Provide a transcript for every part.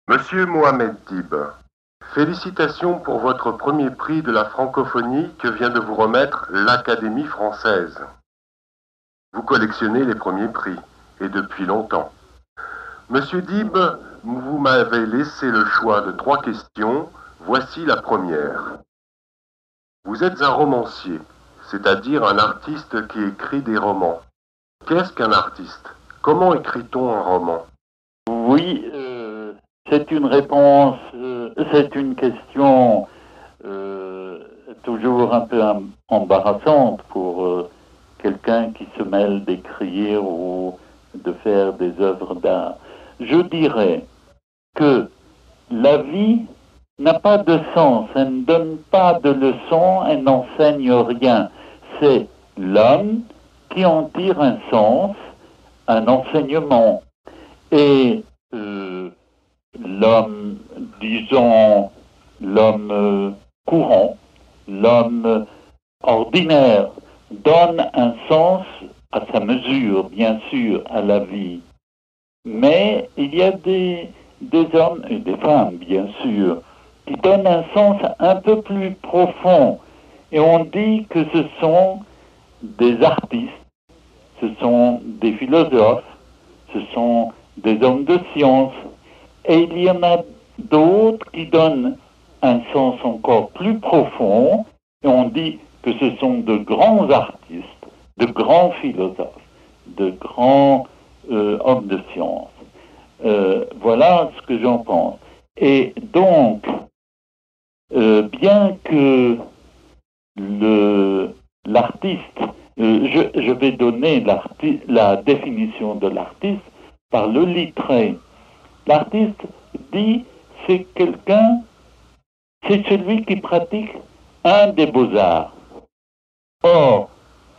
Monsieur Mohamed Dib, félicitations pour votre premier prix de la francophonie que vient de vous remettre l'Académie française. Vous collectionnez les premiers prix, et depuis longtemps. Monsieur Dib, vous m'avez laissé le choix de 3 questions. Voici la première. Vous êtes un romancier, c'est-à-dire un artiste qui écrit des romans. Qu'est-ce qu'un artiste? Comment écrit-on un roman? Oui, c'est une réponse, c'est une question toujours un peu embarrassante pour quelqu'un qui se mêle d'écrire ou de faire des œuvres d'art. Je dirais que la vie n'a pas de sens, elle ne donne pas de leçons, elle n'enseigne rien. C'est l'homme qui en tire un sens, un enseignement. Et l'homme, disons, l'homme courant, l'homme ordinaire, donne un sens à sa mesure, bien sûr, à la vie. Mais il y a des hommes et des femmes, bien sûr, qui donnent un sens un peu plus profond. Et on dit que ce sont des artistes, ce sont des philosophes, ce sont des hommes de science. Et il y en a d'autres qui donnent un sens encore plus profond, et on dit que ce sont de grands artistes, de grands philosophes, de grands hommes de science. Voilà ce que j'en pense. Et donc, bien que l'artiste, je vais donner la définition de l'artiste par le Littré. L'artiste dit c'est quelqu'un, c'est celui qui pratique un des beaux-arts. Or,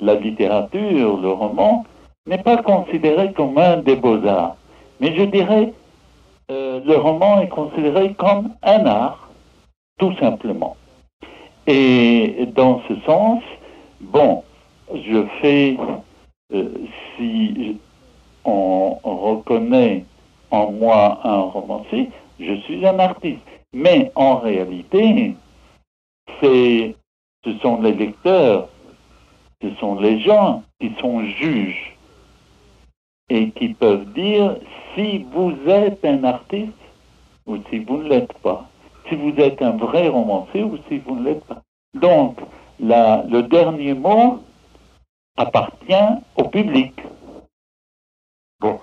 la littérature, le roman, n'est pas considéré comme un des beaux-arts. Mais je dirais, le roman est considéré comme un art, tout simplement. Et dans ce sens, bon, je fais, si on reconnaît en moi un romancier, je suis un artiste. Mais en réalité, ce sont les lecteurs, ce sont les gens qui sont juges et qui peuvent dire si vous êtes un artiste ou si vous ne l'êtes pas, si vous êtes un vrai romancier ou si vous ne l'êtes pas. Donc, le dernier mot appartient au public. Bon,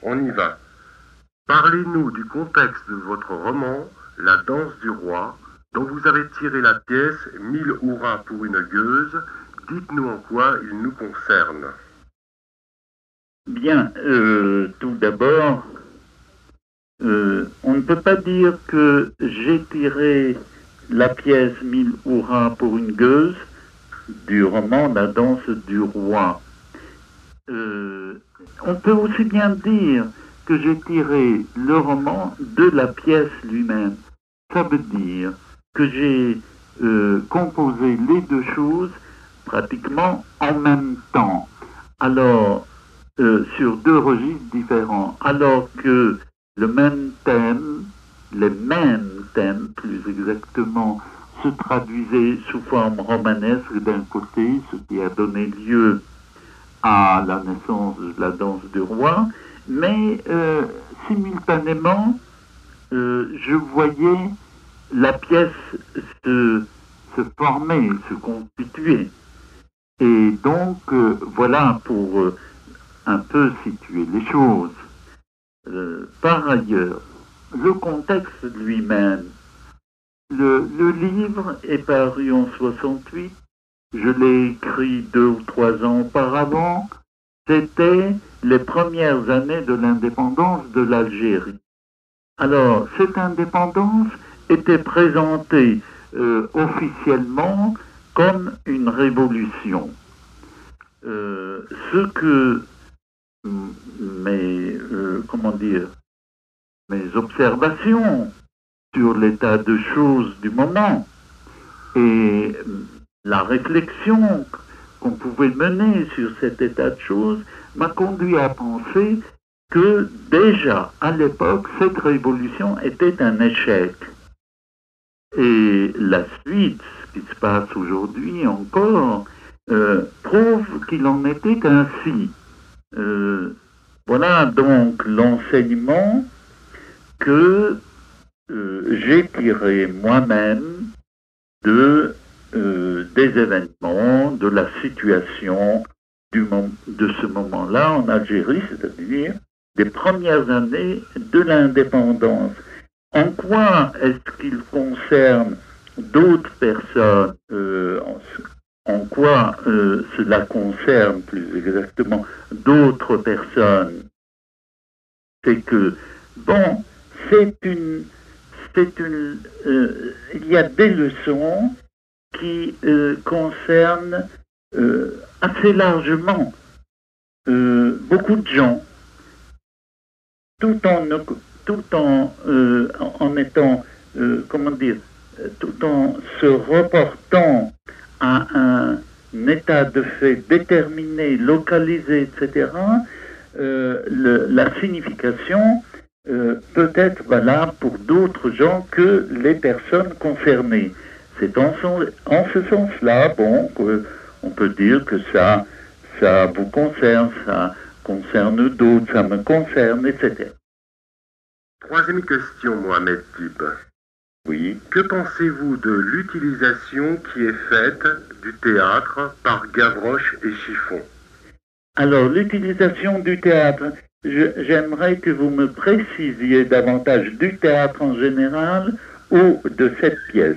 on y va. Parlez-nous du contexte de votre roman, La danse du roi, dont vous avez tiré la pièce 1000 hurrahs pour une gueuse. Dites-nous en quoi il nous concerne. Bien, tout d'abord, on ne peut pas dire que j'ai tiré la pièce 1000 hurrahs pour une gueuse du roman La danse du roi. On peut aussi bien dire que j'ai tiré le roman de la pièce lui-même. Ça veut dire que j'ai composé les deux choses pratiquement en même temps. Alors, sur deux registres différents, alors que le même thème, les mêmes thèmes plus exactement, se traduisaient sous forme romanesque d'un côté, ce qui a donné lieu à la naissance de la danse du roi, mais simultanément, je voyais la pièce se former, se constituer. Et donc, voilà pour un peu situer les choses. Par ailleurs, le contexte lui-même, le livre est paru en 68, je l'ai écrit 2 ou 3 ans auparavant, c'était les premières années de l'indépendance de l'Algérie. Alors, cette indépendance était présentée officiellement comme une révolution. Ce que mes observations sur l'état de choses du moment et la réflexion qu'on pouvait mener sur cet état de choses m'a conduit à penser que déjà à l'époque, cette révolution était un échec. Et la suite, ce qui se passe aujourd'hui encore, prouve qu'il en était ainsi. Voilà donc l'enseignement que j'ai tiré moi-même des événements, de la situation de ce moment-là en Algérie, c'est-à-dire des premières années de l'indépendance. En quoi est-ce qu'il concerne d'autres personnes, en quoi cela concerne plus exactement d'autres personnes? C'est que, bon, il y a des leçons qui concernent assez largement beaucoup de gens, tout en étant, comment dire, tout en se reportant à un état de fait déterminé, localisé, etc., la signification peut être valable pour d'autres gens que les personnes concernées. C'est en ce sens-là, bon, on peut dire que ça vous concerne, ça concerne d'autres, ça me concerne, etc. Troisième question, Mohamed Dib. Oui. Que pensez-vous de l'utilisation qui est faite du théâtre par Gavroche et Chiffon? Alors, l'utilisation du théâtre, j'aimerais que vous me précisiez davantage du théâtre en général ou de cette pièce.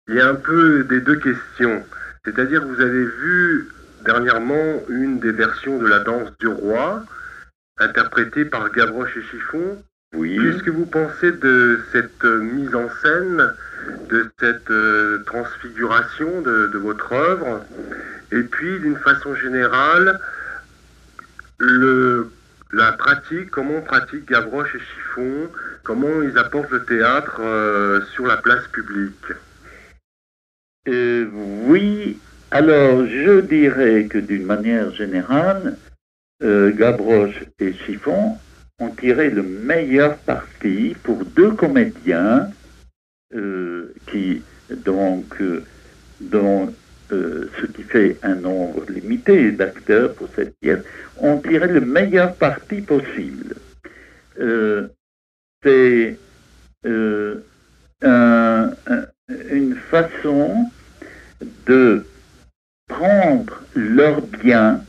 Il y a un peu des deux questions. C'est-à-dire, vous avez vu dernièrement une des versions de la danse du roi, interprétée par Gavroche et Chiffon. Oui. Qu'est-ce que vous pensez de cette mise en scène, de cette transfiguration de votre œuvre? Et puis, d'une façon générale, la pratique, comment pratique Gavroche et Chiffon, comment ils apportent le théâtre sur la place publique? Oui, alors je dirais que d'une manière générale, Gavroche et Chiffon ont tiré le meilleur parti pour deux comédiens qui, donc, dont ce qui fait un nombre limité d'acteurs pour cette pièce, ont tiré le meilleur parti possible. C'est une façon de prendre leur bien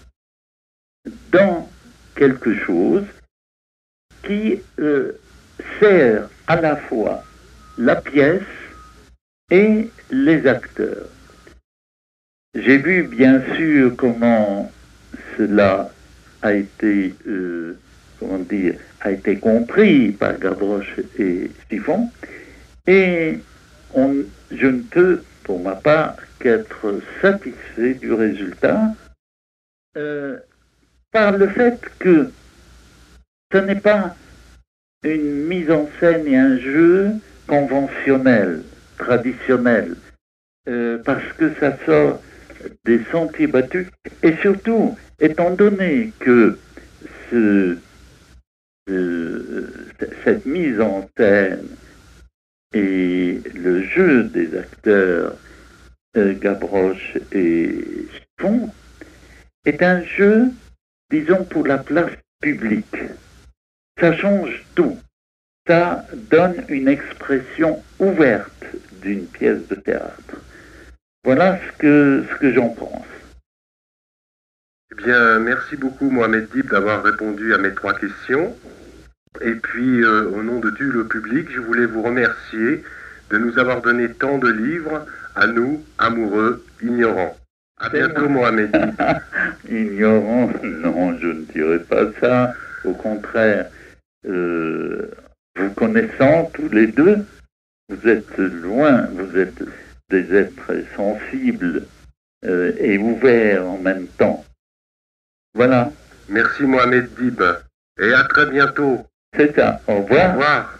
dans quelque chose qui sert à la fois la pièce et les acteurs. J'ai vu bien sûr comment cela a été, a été compris par Gavroche et Chiffon, et je ne peux, pour ma part, qu'être satisfait du résultat par le fait que ce n'est pas une mise en scène et un jeu conventionnel, traditionnel, parce que ça sort des sentiers battus, et surtout, étant donné que cette mise en scène et le jeu des acteurs Gavroche et Chiffon est un jeu, disons, pour la place publique. Ça change tout. Ça donne une expression ouverte d'une pièce de théâtre. Voilà ce que j'en pense. Eh bien, merci beaucoup Mohamed Dib d'avoir répondu à mes trois questions. Et puis, au nom de tout le public, je voulais vous remercier de nous avoir donné tant de livres, à nous, amoureux, ignorants. À bientôt Mohamed Dib. Ignorant, non, je ne dirais pas ça. Au contraire, vous connaissant tous les deux, vous êtes loin, vous êtes des êtres sensibles et ouverts en même temps. Voilà. Merci Mohamed Dib. Et à très bientôt. C'est ça. Au revoir. Au revoir.